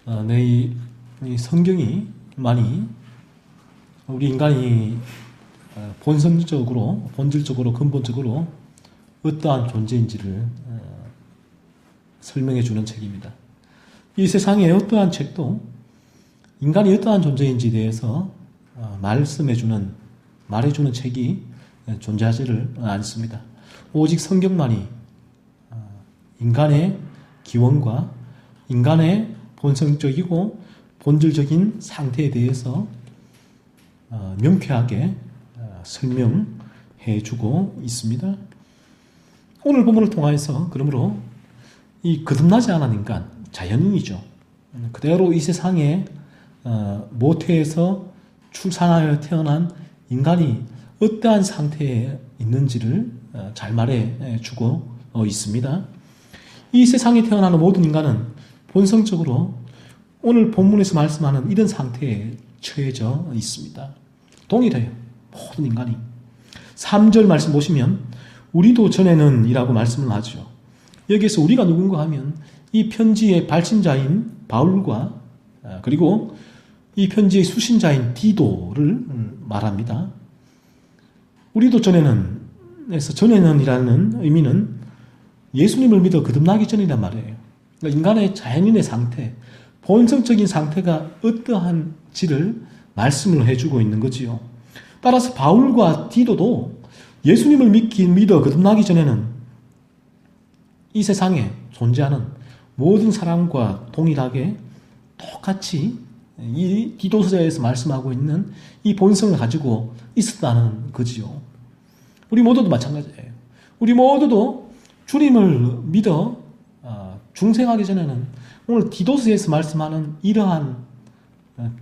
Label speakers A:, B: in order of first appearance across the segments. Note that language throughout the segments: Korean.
A: 이 성경이 많이 우리 인간이 본질적으로, 근본적으로 어떠한 존재인지를 설명해 주는 책입니다. 이 세상에 어떠한 책도 인간이 어떠한 존재인지에 대해서 말해주는 책이 존재하지를 않습니다. 오직 성경만이 인간의 기원과 인간의 본성적이고 본질적인 상태에 대해서 명쾌하게 설명해 주고 있습니다. 오늘 본문을 통해서 그러므로 이 거듭나지 않은 인간, 자연인이죠. 그대로 이 세상에 모태에서 출산하여 태어난 인간이 어떠한 상태에 있는지를 잘 말해 주고 있습니다. 이 세상에 태어나는 모든 인간은 본성적으로 오늘 본문에서 말씀하는 이런 상태에 처해져 있습니다. 동일해요. 모든 인간이. 3절 말씀 보시면 우리도 전에는 이라고 말씀을 하죠. 여기에서 우리가 누군가 하면 이 편지의 발신자인 바울과 그리고 이 편지의 수신자인 디도를 말합니다. 우리도 전에는 이라는 의미는 예수님을 믿어 거듭나기 전이란 말이에요. 그러니까 인간의 자연인의 상태, 본성적인 상태가 어떠한지를 말씀을 해주고 있는 거지요. 따라서 바울과 디도도 예수님을 믿어 거듭나기 전에는 이 세상에 존재하는 모든 사람과 동일하게 똑같이 이 디도서에서 말씀하고 있는 이 본성을 가지고 있었다는 거지요. 우리 모두도 마찬가지예요. 우리 모두도 주님을 믿어 중생하기 전에는 오늘 디도서에서 말씀하는 이러한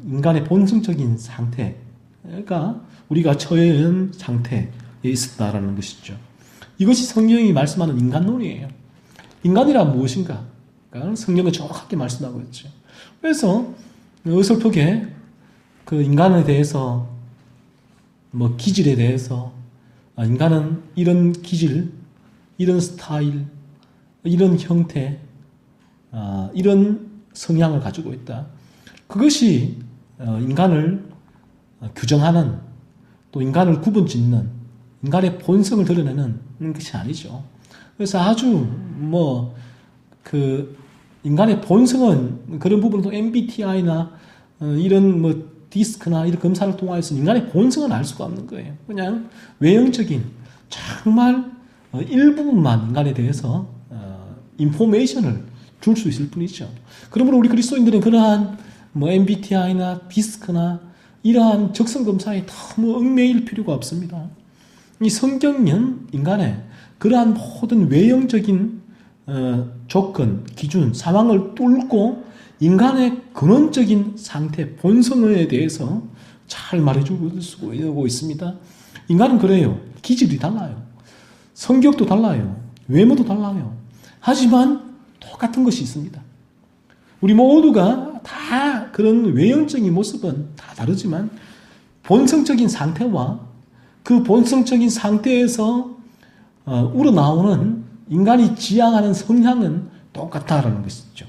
A: 인간의 본성적인 상태가 우리가 처해 있는 상태에 있었다라는 것이죠. 이것이 성경이 말씀하는 인간론이에요. 인간이란 무엇인가? 성경은 정확하게 말씀하고 있죠. 그래서 어설프게 그 인간에 대해서 기질에 대해서 인간은 이런 기질, 이런 스타일, 이런 형태, 이런 성향을 가지고 있다. 그것이 인간을 규정하는 또 인간을 구분짓는 인간의 본성을 드러내는 것이 아니죠. 그래서 아주 인간의 본성은 그런 부분도 MBTI나 이런 디스크나 이런 검사를 통해서 인간의 본성은 알 수가 없는 거예요. 그냥 외형적인 정말 일부분만 인간에 대해서 인포메이션을 줄 수 있을 뿐이죠. 그러므로 우리 그리스도인들은 그러한 MBTI나 디스크나 이러한 적성 검사에 너무 얽매일 필요가 없습니다. 이 성경은 인간의 그러한 모든 외형적인 조건, 기준, 상황을 뚫고 인간의 근원적인 상태, 본성에 대해서 잘 말해주고 있습니다. 인간은 그래요. 기질이 달라요. 성격도 달라요. 외모도 달라요. 하지만 똑같은 것이 있습니다. 우리 모두가 다 그런 외형적인 모습은 다 다르지만 본성적인 상태와 그 본성적인 상태에서 우러나오는 인간이 지향하는 성향은 똑같다라는 것이죠.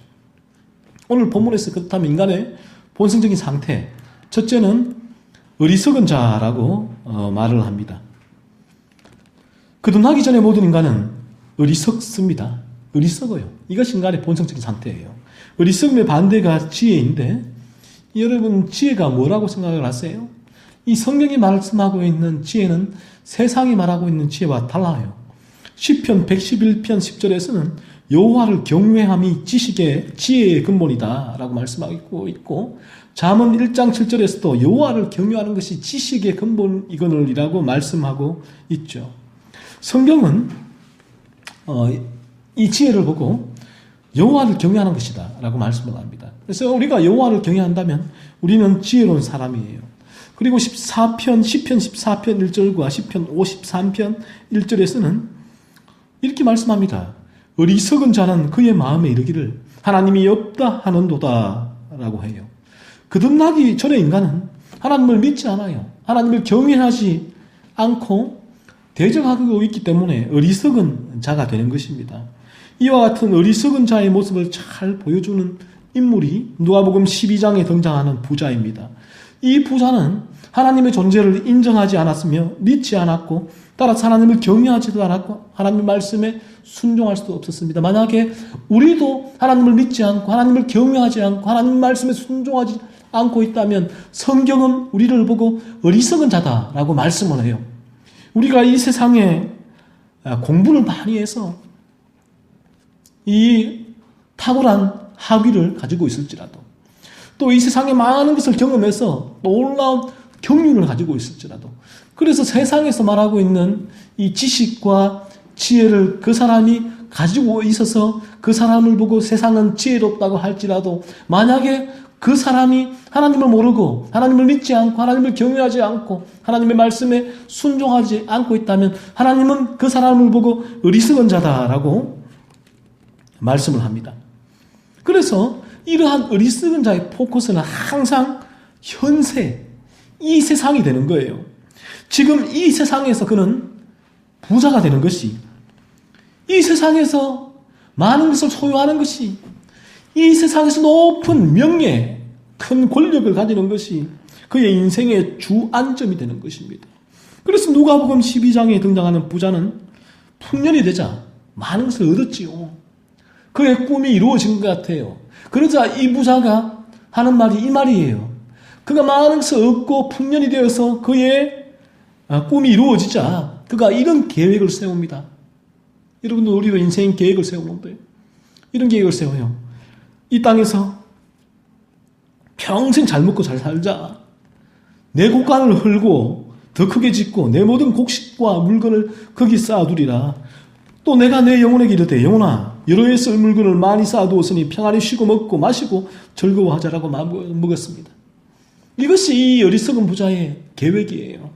A: 오늘 본문에서 그렇다면 인간의 본성적인 상태, 첫째는 어리석은 자라고 말을 합니다. 거듭나기 전에 모든 인간은 어리석습니다. 어리석어요. 이것이 인간의 본성적인 상태예요. 어리석음의 반대가 지혜인데 여러분 지혜가 뭐라고 생각을 하세요? 이 성경이 말씀하고 있는 지혜는 세상이 말하고 있는 지혜와 달라요. 시편 111편 10절에서는 여호와를 경외함이 지혜의 근본이다 라고 말씀하고 있고 잠언 1장 7절에서도 여호와를 경외하는 것이 지식의 근본이거늘이라고 말씀하고 있죠. 성경은 이 지혜를 보고 여호와를 경외하는 것이다 라고 말씀을 합니다. 그래서 우리가 여호와를 경외한다면 우리는 지혜로운 사람이에요. 그리고 시편 14편 1절과 시편 53편 1절에서는 이렇게 말씀합니다. 어리석은 자는 그의 마음에 이르기를 하나님이 없다 하는도다 라고 해요. 거듭나기 전에 인간은 하나님을 믿지 않아요. 하나님을 경외하지 않고 대적하고 있기 때문에 어리석은 자가 되는 것입니다. 이와 같은 어리석은 자의 모습을 잘 보여주는 인물이 누가복음 12장에 등장하는 부자입니다. 이 부자는 하나님의 존재를 인정하지 않았으며 믿지 않았고 따라서 하나님을 경외하지도 않았고 하나님의 말씀에 순종할 수도 없었습니다. 만약에 우리도 하나님을 믿지 않고 하나님을 경외하지 않고 하나님의 말씀에 순종하지 않고 있다면 성경은 우리를 보고 어리석은 자다라고 말씀을 해요. 우리가 이 세상에 공부를 많이 해서 이 탁월한 학위를 가지고 있을지라도 또 이 세상에 많은 것을 경험해서 놀라운 경륜을 가지고 있을지라도 그래서 세상에서 말하고 있는 이 지식과 지혜를 그 사람이 가지고 있어서 그 사람을 보고 세상은 지혜롭다고 할지라도 만약에 그 사람이 하나님을 모르고 하나님을 믿지 않고 하나님을 경외하지 않고 하나님의 말씀에 순종하지 않고 있다면 하나님은 그 사람을 보고 어리석은 자다라고 말씀을 합니다. 그래서 이러한 어리석은 자의 포커스는 항상 현세, 이 세상이 되는 거예요. 지금 이 세상에서 그는 부자가 되는 것이 이 세상에서 많은 것을 소유하는 것이 이 세상에서 높은 명예, 큰 권력을 가지는 것이 그의 인생의 주안점이 되는 것입니다. 그래서 누가복음 12장에 등장하는 부자는 풍년이 되자 많은 것을 얻었지요. 그의 꿈이 이루어진 것 같아요. 그러자 이 부자가 하는 말이 이 말이에요. 그가 많은 것을 얻고 풍년이 되어서 그의 꿈이 이루어지자 그가 이런 계획을 세웁니다. 여러분도 우리도 인생 계획을 세우는데 이런 계획을 세워요. 이 땅에서 평생 잘 먹고 잘 살자. 내 곳간을 헐고 더 크게 짓고 내 모든 곡식과 물건을 거기 쌓아두리라. 또 내가 내 영혼에게 이르되 영혼아 여러 해 쓸 물건을 많이 쌓아두었으니 평안히 쉬고 먹고 마시고 즐거워하자라고 먹었습니다. 이것이 이 어리석은 부자의 계획이에요.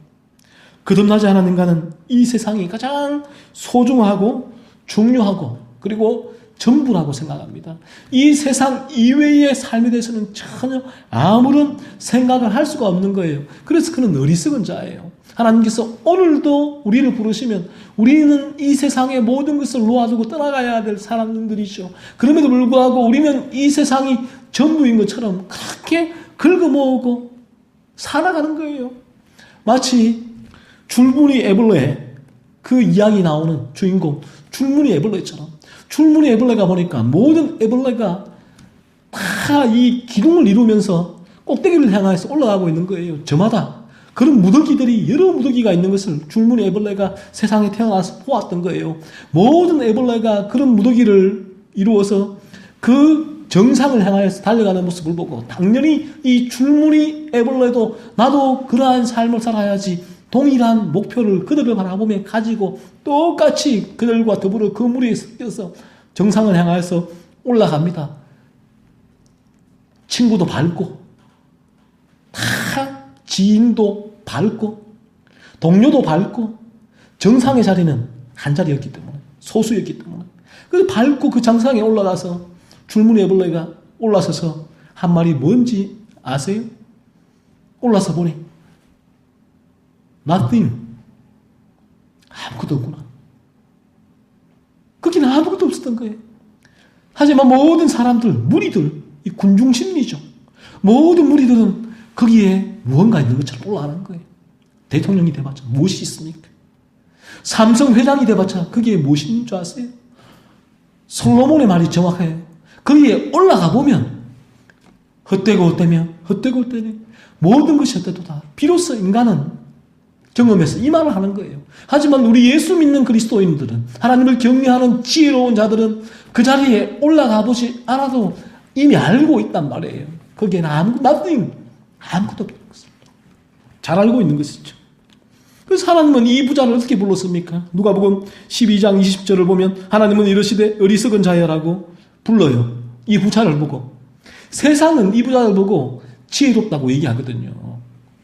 A: 거듭나지 않은 인간은 이 세상이 가장 소중하고 중요하고 그리고 전부라고 생각합니다. 이 세상 이외의 삶에 대해서는 전혀 아무런 생각을 할 수가 없는 거예요. 그래서 그는 어리석은 자예요. 하나님께서 오늘도 우리를 부르시면 우리는 이 세상의 모든 것을 놓아두고 떠나가야 될 사람들이죠. 그럼에도 불구하고 우리는 이 세상이 전부인 것처럼 그렇게 긁어모으고 살아가는 거예요. 마치 줄무늬 애벌레 그 이야기 나오는 주인공 줄무늬 애벌레처럼 줄무늬 애벌레가 보니까 모든 애벌레가 다 이 기둥을 이루면서 꼭대기를 향해서 올라가고 있는 거예요. 저마다 그런 무더기들이 여러 무더기가 있는 것을 줄무늬 애벌레가 세상에 태어나서 보았던 거예요. 모든 애벌레가 그런 무더기를 이루어서 그 정상을 향하여서 달려가는 모습을 보고 당연히 이 줄무늬 애벌레도 나도 그러한 삶을 살아야지 동일한 목표를 그들을 바라보며 가지고 똑같이 그들과 더불어 그 무리에 섞여서 정상을 향하여서 올라갑니다. 친구도 밟고 다 지인도 밟고 동료도 밟고 정상의 자리는 한 자리였기 때문에 소수였기 때문에 그래서 밟고 그 정상에 올라가서 줄무늬 애벌레가 올라서서 한 말이 뭔지 아세요? 올라서 보니 nothing. 아무것도 없구나. 거기는 아무것도 없었던 거예요. 하지만 모든 사람들, 무리들, 이 군중심리죠. 모든 무리들은 거기에 무언가 있는 것처럼 올라가는 거예요. 대통령이 돼봤자 무엇이 있습니까? 삼성 회장이 돼봤자 거기에 무엇이 있는 줄 아세요? 솔로몬의 말이 정확해요. 거기에 올라가 보면 헛되고 헛되며 헛되고 헛되며 모든 것이 헛되도다. 비로소 인간은 경험해서 이 말을 하는 거예요. 하지만 우리 예수 믿는 그리스도인들은 하나님을 경외하는 지혜로운 자들은 그 자리에 올라가 보지 않아도 이미 알고 있단 말이에요. 거기에는 nothing, 아무것도 없는 것입니다. 잘 알고 있는 것이죠. 그래서 하나님은 이 부자를 어떻게 불렀습니까? 누가복음 12장 20절을 보면 하나님은 이르시되 어리석은 자여라고 불러요. 이 부자를 보고. 세상은 이 부자를 보고 지혜롭다고 얘기하거든요.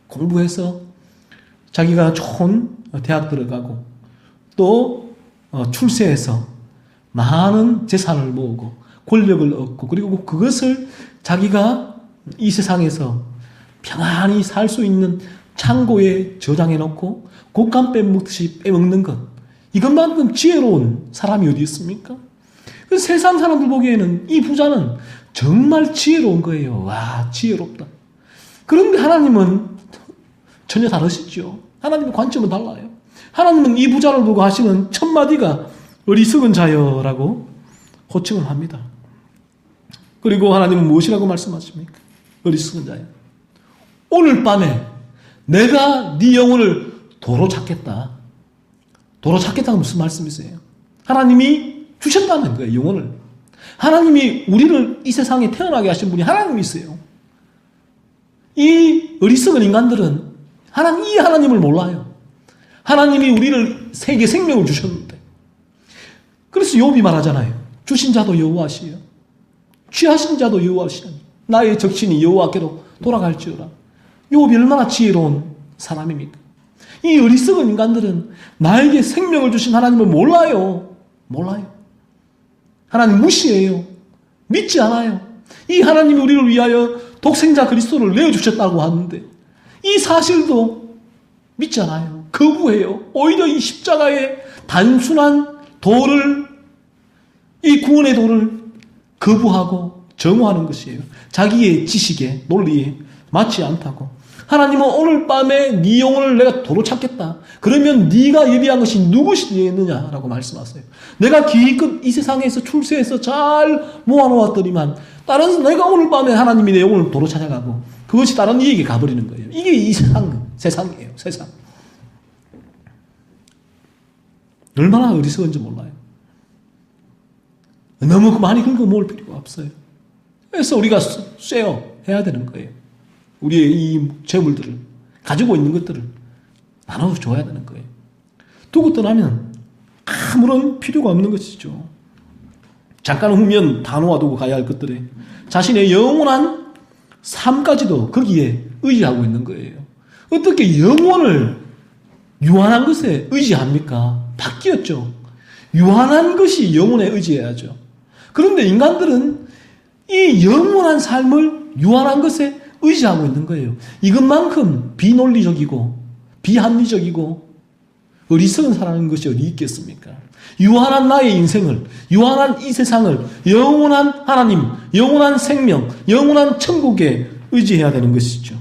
A: 공부해서 자기가 좋은 대학 들어가고 또 출세해서 많은 재산을 모으고 권력을 얻고 그리고 그것을 자기가 이 세상에서 평안히 살 수 있는 창고에 저장해 놓고 곶감 빼먹듯이 빼먹는 것 이것만큼 지혜로운 사람이 어디 있습니까? 세상 사람들 보기에는 이 부자는 정말 지혜로운 거예요. 와, 지혜롭다. 그런데 하나님은 전혀 다르시죠. 하나님의 관점은 달라요. 하나님은 이 부자를 보고 하시는 첫 마디가 어리석은 자여라고 호칭을 합니다. 그리고 하나님은 무엇이라고 말씀하십니까? 어리석은 자여. 오늘 밤에 내가 네 영혼을 도로 찾겠다. 도로 찾겠다는 무슨 말씀이세요? 하나님이 주셨다는 거예요, 영혼을. 하나님이 우리를 이 세상에 태어나게 하신 분이 하나님이세요. 이 어리석은 인간들은 이 하나님을 몰라요. 하나님이 우리를 세계 생명을 주셨는데. 그래서 욥이 말하잖아요. 주신 자도 여호와시요 취하신 자도 여호와시니 나의 적신이 여호와께로 돌아갈지어라. 욥이 얼마나 지혜로운 사람입니까? 이 어리석은 인간들은 나에게 생명을 주신 하나님을 몰라요. 하나님 무시해요. 믿지 않아요. 이 하나님이 우리를 위하여 독생자 그리스도를 내어주셨다고 하는데 이 사실도 믿지 않아요. 거부해요. 오히려 이 십자가의 단순한 도를, 이 구원의 도를 거부하고 정오하는 것이에요. 자기의 지식에, 논리에 맞지 않다고. 하나님은 오늘 밤에 네 영혼을 내가 도로 찾겠다. 그러면 네가 예비한 것이 누구시겠느냐라고 말씀하세요. 내가 기껏 이 세상에서 출세해서 잘 모아놓았더니만 내가 오늘 밤에 하나님이 내 영혼을 도로 찾아가고 그것이 다른 이에게 가버리는 거예요. 이게 이 세상이에요. 세상. 얼마나 어리석은지 몰라요. 너무 많이 긁어 모을 필요가 없어요. 그래서 우리가 쉐어해야 되는 거예요. 우리의 이 재물들을, 가지고 있는 것들을 나눠줘야 되는 거예요. 두고 떠나면 아무런 필요가 없는 것이죠. 잠깐 후면 다 놓아두고 가야 할 것들에 자신의 영원한 삶까지도 거기에 의지하고 있는 거예요. 어떻게 영혼을 유한한 것에 의지합니까? 바뀌었죠. 유한한 것이 영혼에 의지해야죠. 그런데 인간들은 이 영원한 삶을 유한한 것에 의지하고 있는 거예요. 이것만큼 비논리적이고 비합리적이고 어리석은 사람인 것이 어디 있겠습니까? 유한한 나의 인생을, 유한한 이 세상을 영원한 하나님, 영원한 생명, 영원한 천국에 의지해야 되는 것이죠.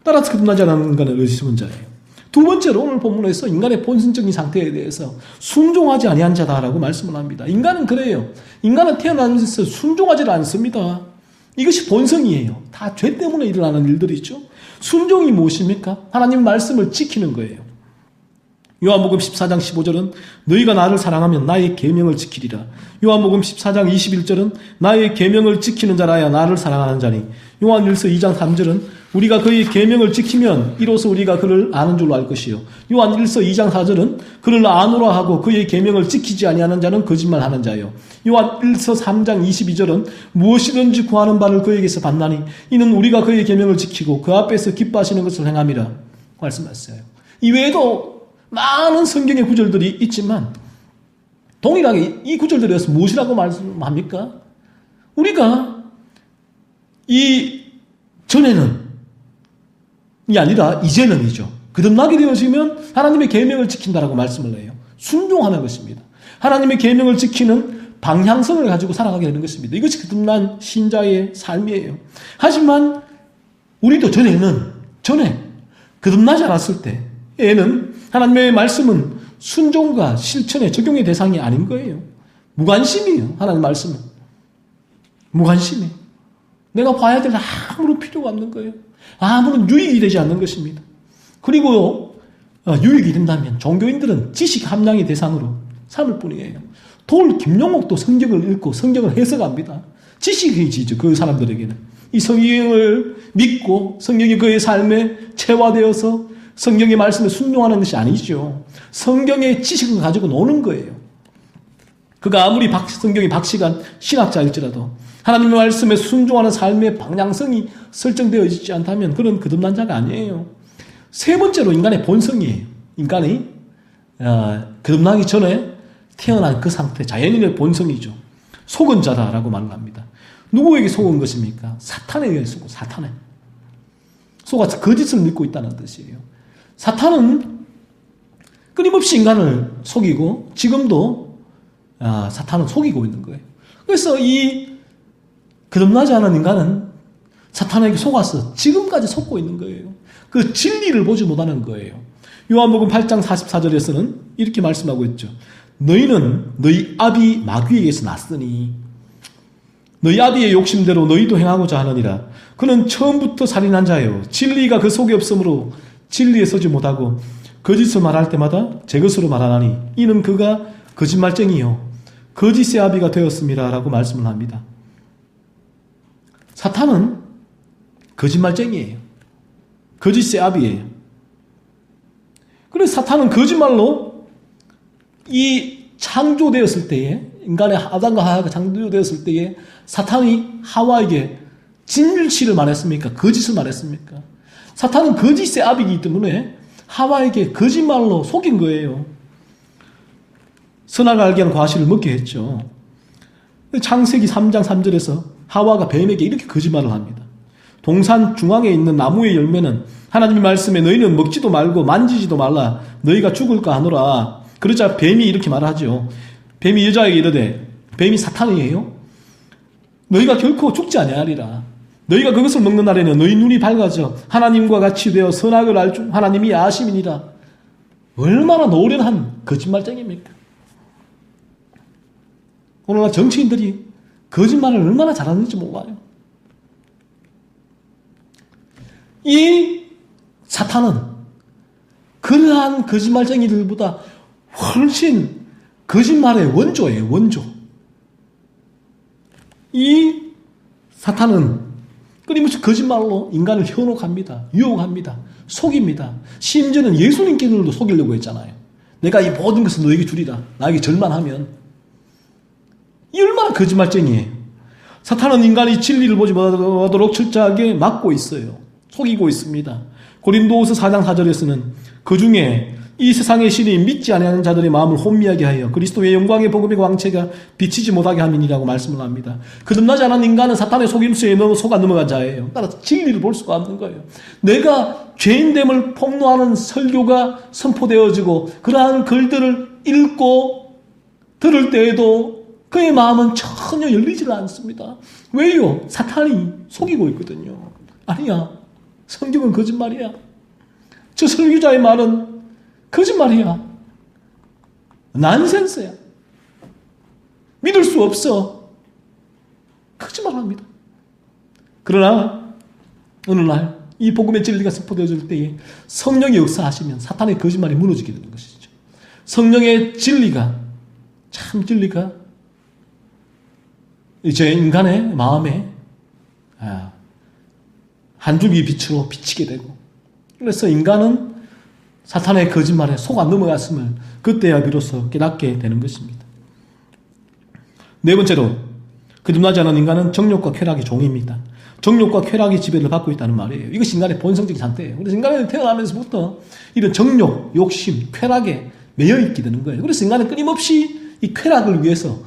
A: 따라서 거듭나지 않는 인간은 어리석은 자예요. 두 번째로 오늘 본문에서 인간의 본성적인 상태에 대해서 순종하지 아니한 자다라고 말씀을 합니다. 인간은 그래요. 인간은 태어나면서 순종하지 않습니다. 이것이 본성이에요. 다 죄 때문에 일어나는 일들이죠. 순종이 무엇입니까? 하나님 말씀을 지키는 거예요. 요한복음 14장 15절은 너희가 나를 사랑하면 나의 계명을 지키리라. 요한복음 14장 21절은 나의 계명을 지키는 자라야 나를 사랑하는 자니. 요한일서 2장 3절은 우리가 그의 계명을 지키면 이로써 우리가 그를 아는 줄로 알 것이요. 요한일서 2장 4절은 그를 아노라 하고 그의 계명을 지키지 아니하는 자는 거짓말하는 자요. 요한일서 3장 22절은 무엇이든지 구하는 바를 그에게서 받나니 이는 우리가 그의 계명을 지키고 그 앞에서 기뻐하시는 것을 행함이라 말씀하셨어요. 이외에도 많은 성경의 구절들이 있지만 동일하게 이 구절들에서 무엇이라고 말씀합니까? 우리가 이 전에는 이 아니라 이제는이죠. 거듭나게 되어지면 하나님의 계명을 지킨다라고 말씀을 해요. 순종하는 것입니다. 하나님의 계명을 지키는 방향성을 가지고 살아가게 되는 것입니다. 이것이 거듭난 신자의 삶이에요. 하지만 우리도 전에 거듭나지 않았을 때에는 하나님의 말씀은 순종과 실천의 적용의 대상이 아닌 거예요. 무관심이에요. 하나님 말씀은. 무관심이에요. 내가 봐야 될 아무런 필요가 없는 거예요. 아무런 유익이 되지 않는 것입니다. 그리고 유익이 된다면 종교인들은 지식 함량의 대상으로 삼을 뿐이에요. 돌 김용옥도 성경을 읽고 성경을 해석합니다. 지식이지죠. 그 사람들에게는. 이 성경을 믿고 성경이 그의 삶에 체화되어서 성경의 말씀에 순종하는 것이 아니죠. 성경의 지식을 가지고 노는 거예요. 그가 아무리 성경이 박식한 신학자일지라도 하나님의 말씀에 순종하는 삶의 방향성이 설정되어 있지 않다면 그런 거듭난 자가 아니에요. 세 번째로 인간의 본성이에요. 인간이 거듭나기 전에 태어난 그 상태, 자연인의 본성이죠. 속은 자다라고 말을 합니다. 누구에게 속은 것입니까? 사탄에게 속은 사탄에. 속아서 거짓을 믿고 있다는 뜻이에요. 사탄은 끊임없이 인간을 속이고 지금도 사탄은 속이고 있는 거예요. 그래서 이 거듭나지 않은 인간은 사탄에게 속아서 지금까지 속고 있는 거예요. 그 진리를 보지 못하는 거예요. 요한복음 8장 44절에서는 이렇게 말씀하고 있죠. 너희는 너희 아비 마귀에게서 났으니 너희 아비의 욕심대로 너희도 행하고자 하느니라. 그는 처음부터 살인한 자예요. 진리가 그 속에 없으므로 진리에 서지 못하고 거짓을 말할 때마다 제 것으로 말하나니 이는 그가 거짓말쟁이요 거짓의 아비가 되었습니다 라고 말씀을 합니다. 사탄은 거짓말쟁이에요. 거짓의 아비예요. 그래서 사탄은 거짓말로 이 창조되었을 때에 인간의 아담과 하와가 창조되었을 때에 사탄이 하와에게 진실을 말했습니까? 거짓을 말했습니까? 사탄은 거짓의 아비이기 때문에 하와에게 거짓말로 속인 거예요. 선악을 알게 하는 과실을 먹게 했죠. 창세기 3장 3절에서 하와가 뱀에게 이렇게 거짓말을 합니다. 동산 중앙에 있는 나무의 열매는 하나님의 말씀에 너희는 먹지도 말고 만지지도 말라 너희가 죽을까 하노라. 그러자 뱀이 이렇게 말하죠. 뱀이 여자에게 이르되 뱀이 사탄이에요. 너희가 결코 죽지 아니하리라. 너희가 그것을 먹는 날에는 너희 눈이 밝아져 하나님과 같이 되어 선악을 알 줄 하나님이 아심이니라. 얼마나 노련한 거짓말쟁이입니까? 오늘날 정치인들이 거짓말을 얼마나 잘하는지 몰라요. 이 사탄은 그러한 거짓말쟁이들보다 훨씬 거짓말의 원조예요. 원조. 이 사탄은 끊임없이 거짓말로 인간을 현혹합니다. 유혹합니다. 속입니다. 심지어는 예수님께도 속이려고 했잖아요. 내가 이 모든 것을 너에게 주리라. 나에게 절만하면. 이 얼마나 거짓말쟁이에요. 사탄은 인간이 진리를 보지 못하도록 철저하게 막고 있어요. 속이고 있습니다. 고린도후서 4장 4절에서는 그 중에 이 세상의 신이 믿지 아니하는 자들의 마음을 혼미하게 하여 그리스도의 영광의 복음의 광채가 비치지 못하게 함이니라고 말씀을 합니다. 거듭나지 않은 인간은 사탄의 속임수에 속아 넘어간 자예요. 따라서 진리를 볼 수가 없는 거예요. 내가 죄인됨을 폭로하는 설교가 선포되어지고 그러한 글들을 읽고 들을 때에도 그의 마음은 전혀 열리지를 않습니다. 왜요? 사탄이 속이고 있거든요. 아니야. 성경은 거짓말이야. 저 설교자의 말은 거짓말이야. 난센스야. 믿을 수 없어. 거짓말합니다. 그러나 어느 날 이 복음의 진리가 선포되어질 때에 성령이 역사하시면 사탄의 거짓말이 무너지게 되는 것이죠. 성령의 진리가 참 진리가 이제 인간의 마음에 한 줄기 빛으로 비치게 되고 그래서 인간은 사탄의 거짓말에 속아 넘어갔음을 그때야 비로소 깨닫게 되는 것입니다. 네 번째로 거듭나지 않은 인간은 정욕과 쾌락의 종입니다. 정욕과 쾌락의 지배를 받고 있다는 말이에요. 이것이 인간의 본성적인 상태예요. 그래서 인간은 태어나면서부터 이런 정욕, 욕심, 쾌락에 매여 있게 되는 거예요. 그래서 인간은 끊임없이 이 쾌락을 위해서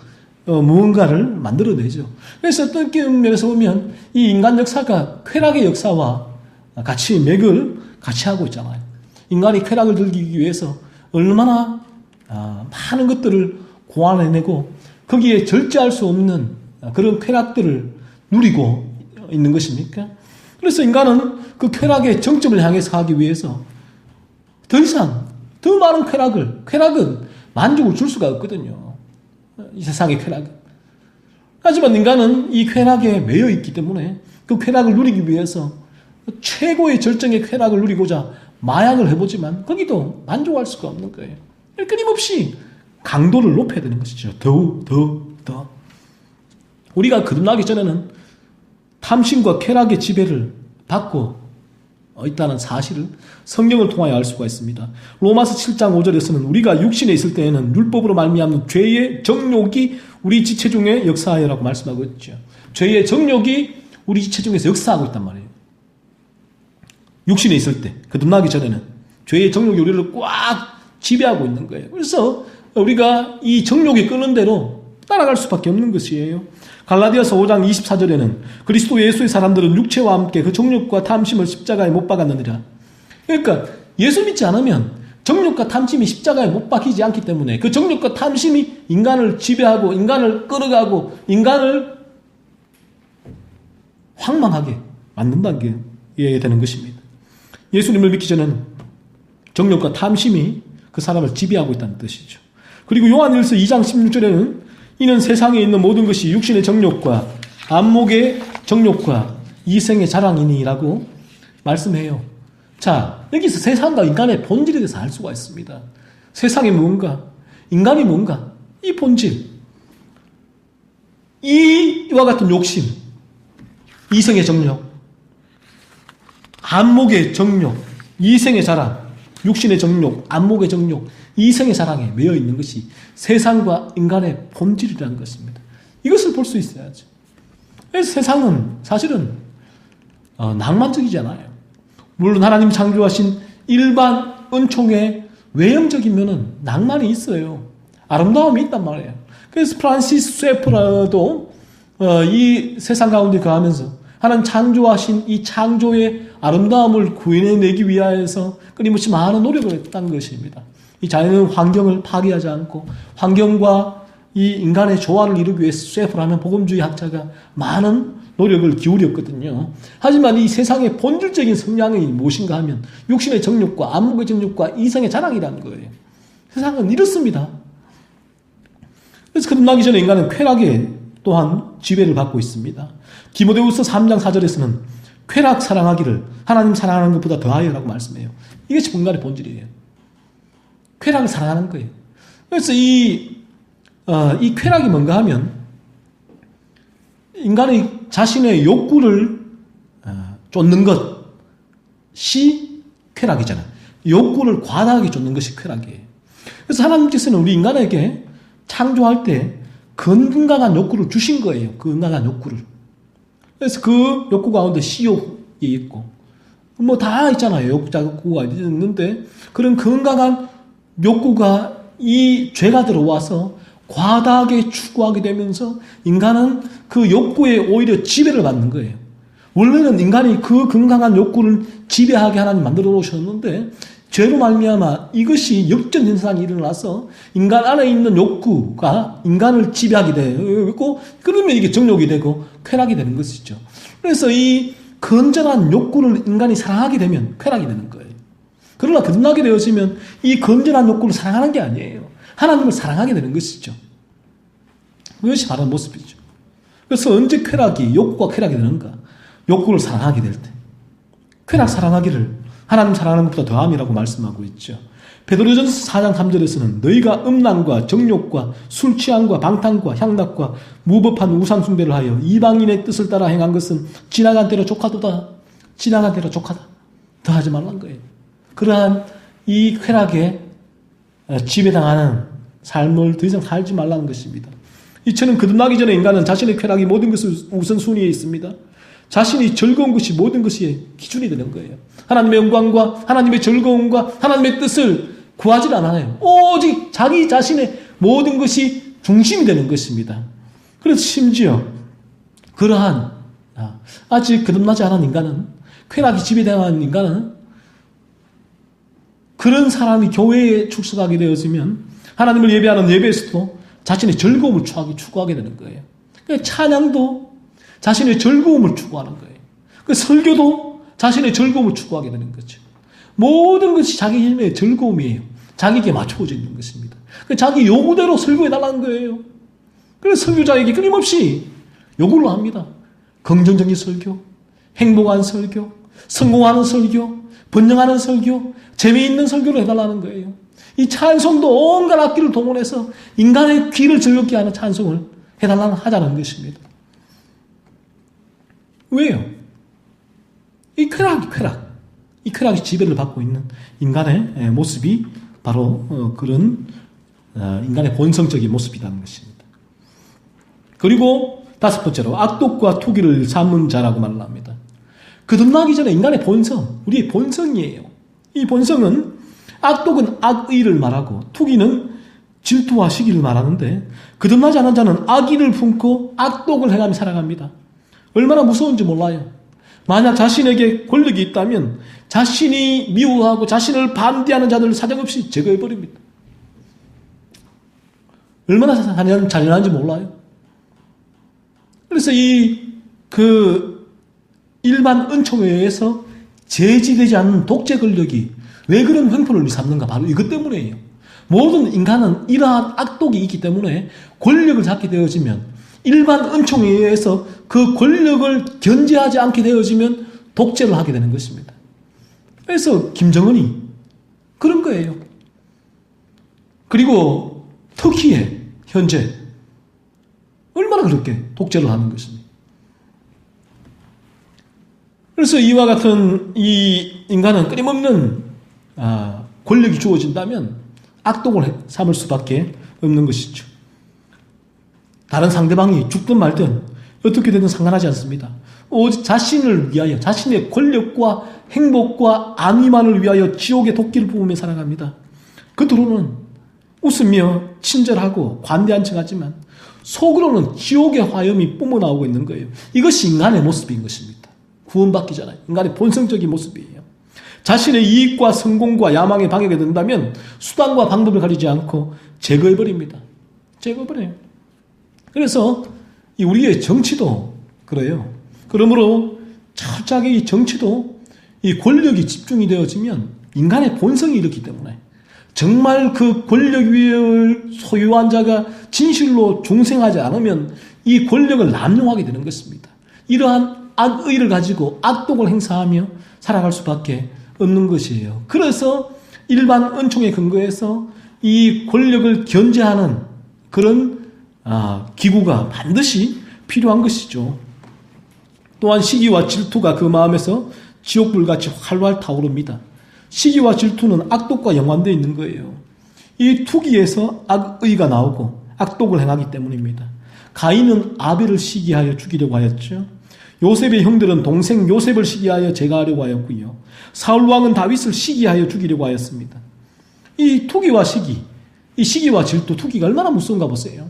A: 무언가를 만들어내죠. 그래서 어떤 면에서 보면 이 인간 역사가 쾌락의 역사와 같이 맥을 같이 하고 있잖아요. 인간이 쾌락을 즐기기 위해서 얼마나 많은 것들을 고안해내고 거기에 절제할 수 없는 그런 쾌락들을 누리고 있는 것입니까? 그래서 인간은 그 쾌락의 정점을 향해서 가기 위해서 더 이상 더 많은 쾌락은 만족을 줄 수가 없거든요. 이 세상의 쾌락은. 하지만 인간은 이 쾌락에 매여 있기 때문에 그 쾌락을 누리기 위해서 최고의 절정의 쾌락을 누리고자 마약을 해보지만 거기도 만족할 수가 없는 거예요. 끊임없이 강도를 높여야 되는 것이죠. 더. 우리가 거듭나기 전에는 탐심과 쾌락의 지배를 받고 있다는 사실을 성경을 통하여 알 수가 있습니다. 로마서 7장 5절에서는 우리가 육신에 있을 때에는 율법으로 말미암는 죄의 정욕이 우리 지체 중에 역사하여라고 말씀하고 있죠. 죄의 정욕이 우리 지체 중에서 역사하고 있단 말이에요. 육신에 있을 때, 거듭나기 전에는 죄의 정욕이 우리를 꽉 지배하고 있는 거예요. 그래서 우리가 이 정욕이 끄는 대로 따라갈 수밖에 없는 것이에요. 갈라디아서 5장 24절에는 그리스도 예수의 사람들은 육체와 함께 그 정욕과 탐심을 십자가에 못 박았느니라. 그러니까 예수 믿지 않으면 정욕과 탐심이 십자가에 못 박히지 않기 때문에 그 정욕과 탐심이 인간을 지배하고 인간을 끌어가고 인간을 방망하게 만든다는 게 되는 것입니다. 예수님을 믿기 전에는 정욕과 탐심이 그 사람을 지배하고 있다는 뜻이죠. 그리고 요한일서 2장 16절에는 이는 세상에 있는 모든 것이 육신의 정욕과 안목의 정욕과 이생의 자랑이니라고 말씀해요. 자, 여기서 세상과 인간의 본질에 대해서 알 수가 있습니다. 세상이 뭔가, 인간이 뭔가, 이 본질, 이와 같은 욕심, 이생의 정욕, 안목의 정욕, 이생의 자랑, 육신의 정욕, 안목의 정욕, 이생의 자랑에 매여 있는 것이 세상과 인간의 본질이라는 것입니다. 이것을 볼 수 있어야죠. 그래서 세상은 사실은 낭만적이지 않아요. 물론 하나님 창조하신 일반 은총의 외형적인 면은 낭만이 있어요. 아름다움이 있단 말이에요. 그래서 프란시스 쇠프라도 이 세상 가운데 거하면서 하나님 창조하신 이 창조의 아름다움을 구해내기 위하여서 끊임없이 많은 노력을 했다는 것입니다. 이 자연의 환경을 파괴하지 않고 환경과 이 인간의 조화를 이루기 위해서 쇠프라는 복음주의 학자가 많은 노력을 기울였거든요. 하지만 이 세상의 본질적인 성향이 무엇인가 하면 육신의 정욕과 안목의 정욕과 이성의 자랑이라는 거예요. 세상은 이렇습니다. 그래서 거듭나기 전에 인간은 쾌락에 또한 지배를 받고 있습니다. 디모데후서 3장 4절에서는 쾌락 사랑하기를 하나님 사랑하는 것보다 더하여라고 말씀해요. 이것이 인간의 본질이에요. 쾌락을 사랑하는 거예요. 그래서 이 쾌락이 뭔가 하면 인간의 자신의 욕구를 쫓는 것이 쾌락이잖아요. 욕구를 과다하게 쫓는 것이 쾌락이에요. 그래서 하나님께서는 우리 인간에게 창조할 때 건강한 욕구를 주신 거예요. 그 건강한 욕구를. 그래서 그 욕구 가운데 시욕이 있고 뭐 다 있잖아요. 욕구가 있는데 그런 건강한 욕구가 이 죄가 들어와서 과다하게 추구하게 되면서 인간은 그 욕구에 오히려 지배를 받는 거예요. 원래는 인간이 그 건강한 욕구를 지배하게 하나님 만들어 놓으셨는데 죄로 말미암아 이것이 역전 현상이 일어나서 인간 안에 있는 욕구가 인간을 지배하게 되고 그러면 이게 정욕이 되고 쾌락이 되는 것이죠. 그래서 이 건전한 욕구를 인간이 사랑하게 되면 쾌락이 되는 거예요. 그러나 거듭나게 되어지면 이 건전한 욕구를 사랑하는 게 아니에요. 하나님을 사랑하게 되는 것이죠. 그것이 바로 모습이죠. 그래서 언제 욕구가 쾌락이 되는가? 욕구를 사랑하게 될 때. 쾌락 사랑하기를 하나님 사랑하는 것보다 더함이라고 말씀하고 있죠. 베드로전서 4장 3절에서는 너희가 음란과 정욕과 술 취함과 방탕과 향락과 무법한 우상 숭배를 하여 이방인의 뜻을 따라 행한 것은 지나간 대로 족하도다. 지나간 대로 족하다. 더 하지 말란 거예요. 그러한 이 쾌락에 지배당하는 삶을 더 이상 살지 말라는 것입니다. 이처럼 거듭나기 전에 인간은 자신의 쾌락이 모든 것을 우선순위에 있습니다. 자신이 즐거운 것이 모든 것이 기준이 되는 거예요. 하나님의 영광과 하나님의 즐거움과 하나님의 뜻을 구하지 않아요. 오직 자기 자신의 모든 것이 중심이 되는 것입니다. 그래서 심지어 그러한 아직 거듭나지 않은 인간은 쾌락이 지배당한 인간은 그런 사람이 교회에 출석하게 되어지면 하나님을 예배하는 예배에서도 자신의 즐거움을 추구하게 되는 거예요. 찬양도 자신의 즐거움을 추구하는 거예요. 설교도 자신의 즐거움을 추구하게 되는 거죠. 모든 것이 자기 힘의 즐거움이에요. 자기에게 맞춰져 있는 것입니다. 자기 요구대로 설교해달라는 거예요. 그래서 설교자에게 끊임없이 요구를 합니다. 긍정적인 설교, 행복한 설교, 성공하는 설교, 번영하는 설교, 재미있는 설교를 해달라는 거예요. 이 찬송도 온갖 악기를 동원해서 인간의 귀를 즐겁게 하는 찬송을 하자는 것입니다. 왜요? 이 쾌락이 지배를 받고 있는 인간의 모습이 바로 그런 인간의 본성적인 모습이라는 것입니다. 그리고 다섯 번째로 악독과 투기를 삼은 자라고 말을 합니다. 거듭나기 전에 인간의 본성, 우리의 본성이에요. 이 본성은 악독은 악의를 말하고 투기는 질투와 시기를 말하는데 거듭나지 않은 자는 악의를 품고 악독을 행하며 살아갑니다. 얼마나 무서운지 몰라요. 만약 자신에게 권력이 있다면 자신이 미워하고 자신을 반대하는 자들을 사정없이 제거해버립니다. 얼마나 잔인한지 몰라요. 그래서 일반 은총에 의해서 제지되지 않는 독재 권력이 왜 그런 횡포를 삼는가? 바로 이것 때문이에요. 모든 인간은 이러한 악독이 있기 때문에 권력을 잡게 되어지면, 일반 은총에 의해서 그 권력을 견제하지 않게 되어지면 독재를 하게 되는 것입니다. 그래서 김정은이 그런 거예요. 그리고 터키에 현재 얼마나 그렇게 독재를 하는 것입니까? 그래서 이와 같은 이 인간은 끊임없는 권력이 주어진다면 악독을 삼을 수밖에 없는 것이죠. 다른 상대방이 죽든 말든 어떻게 되든 상관하지 않습니다. 오직 자신을 위하여, 자신의 권력과 행복과 안위만을 위하여 지옥의 도끼를 뽑으며 살아갑니다. 겉으로는 웃으며 친절하고 관대한 척하지만 속으로는 지옥의 화염이 뿜어나오고 있는 거예요. 이것이 인간의 모습인 것입니다. 구원받기 전에 인간의 본성적인 모습이에요. 자신의 이익과 성공과 야망에 방해가 된다면 수단과 방법을 가리지 않고 제거해버립니다. 제거해버려요. 그래서 우리의 정치도 그래요. 그러므로 철저하게 이 정치도 이 권력이 집중이 되어지면 인간의 본성이 이렇기 때문에 정말 그 권력을 소유한 자가 진실로 중생하지 않으면 이 권력을 남용하게 되는 것입니다. 이러한 악의를 가지고 악독을 행사하며 살아갈 수밖에 없는 것이에요. 그래서 일반 은총에 근거해서 이 권력을 견제하는 그런 기구가 반드시 필요한 것이죠. 또한 시기와 질투가 그 마음에서 지옥불같이 활활 타오릅니다. 시기와 질투는 악독과 연관되어 있는 거예요. 이 투기에서 악의가 나오고 악독을 행하기 때문입니다. 가인은 아벨을 시기하여 죽이려고 하였죠. 요셉의 형들은 동생 요셉을 시기하여 제거하려고 하였고요. 사울왕은 다윗을 시기하여 죽이려고 하였습니다. 이 투기와 시기, 이 시기와 질투, 투기가 얼마나 무서운가 보세요.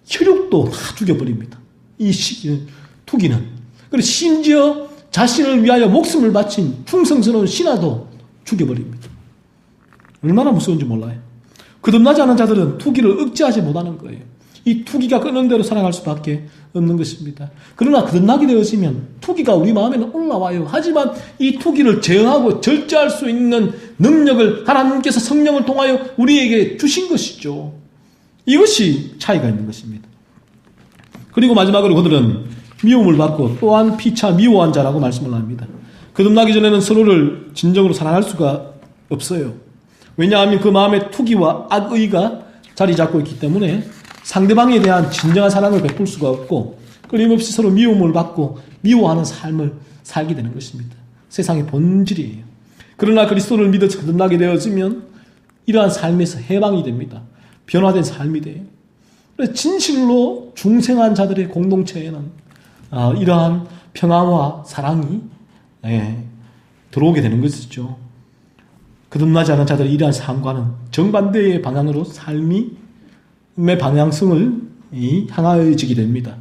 A: 혈육도 다 죽여버립니다. 이 시기, 투기는. 그리고 심지어 자신을 위하여 목숨을 바친 충성스러운 신하도 죽여버립니다. 얼마나 무서운지 몰라요. 거듭나지 않은 자들은 투기를 억제하지 못하는 거예요. 이 투기가 끄는 대로 살아갈 수밖에 없는 것입니다. 그러나 거듭나게 되어지면 투기가 우리 마음에는 올라와요. 하지만 이 투기를 제어하고 절제할 수 있는 능력을 하나님께서 성령을 통하여 우리에게 주신 것이죠. 이것이 차이가 있는 것입니다. 그리고 마지막으로 그들은 미움을 받고 또한 피차 미워한 자라고 말씀을 합니다. 거듭나기 전에는 서로를 진정으로 사랑할 수가 없어요. 왜냐하면 그 마음에 투기와 악의가 자리 잡고 있기 때문에 상대방에 대한 진정한 사랑을 베풀 수가 없고 끊임없이 서로 미움을 받고 미워하는 삶을 살게 되는 것입니다. 세상의 본질이에요. 그러나 그리스도를 믿어서 거듭나게 되어지면 이러한 삶에서 해방이 됩니다. 변화된 삶이 돼요. 그래서 진실로 중생한 자들의 공동체에는 이러한 평화와 사랑이 들어오게 되는 것이죠. 거듭나지 않은 자들의 이러한 삶과는 정반대의 방향으로 삶의 방향성을 향하여지게 됩니다.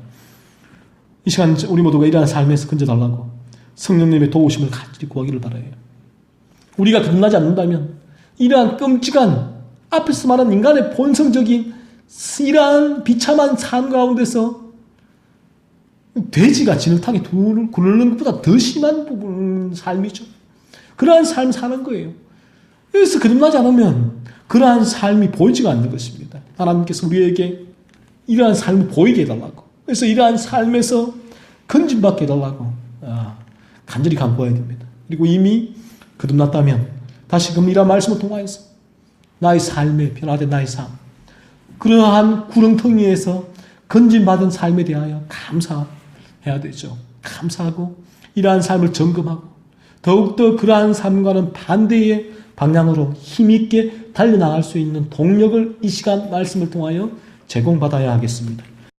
A: 이 시간 우리 모두가 이러한 삶에서 건져달라고 성령님의 도우심을 간절히 구하기를 바라요. 우리가 거듭나지 않는다면 이러한 끔찍한 앞에서 말한 인간의 본성적인 이러한 비참한 삶 가운데서 돼지가 진흙탕에 굴르는 것보다 더 심한 삶이죠. 그러한 삶을 사는 거예요. 그래서 거듭나지 않으면 그러한 삶이 보이지가 않는 것입니다. 하나님께서 우리에게 이러한 삶을 보이게 해달라고. 그래서 이러한 삶에서 건진받게 해달라고 간절히 간구해야 됩니다. 그리고 이미 거듭났다면 다시금 이러한 말씀을 통하여서 나의 삶에 변화된 나의 삶, 그러한 구렁텅이에서 건진받은 삶에 대하여 감사해야 되죠. 감사하고 이러한 삶을 점검하고 더욱더 그러한 삶과는 반대의 방향으로 힘있게 달려나갈 수 있는 동력을 이 시간 말씀을 통하여 제공받아야 하겠습니다.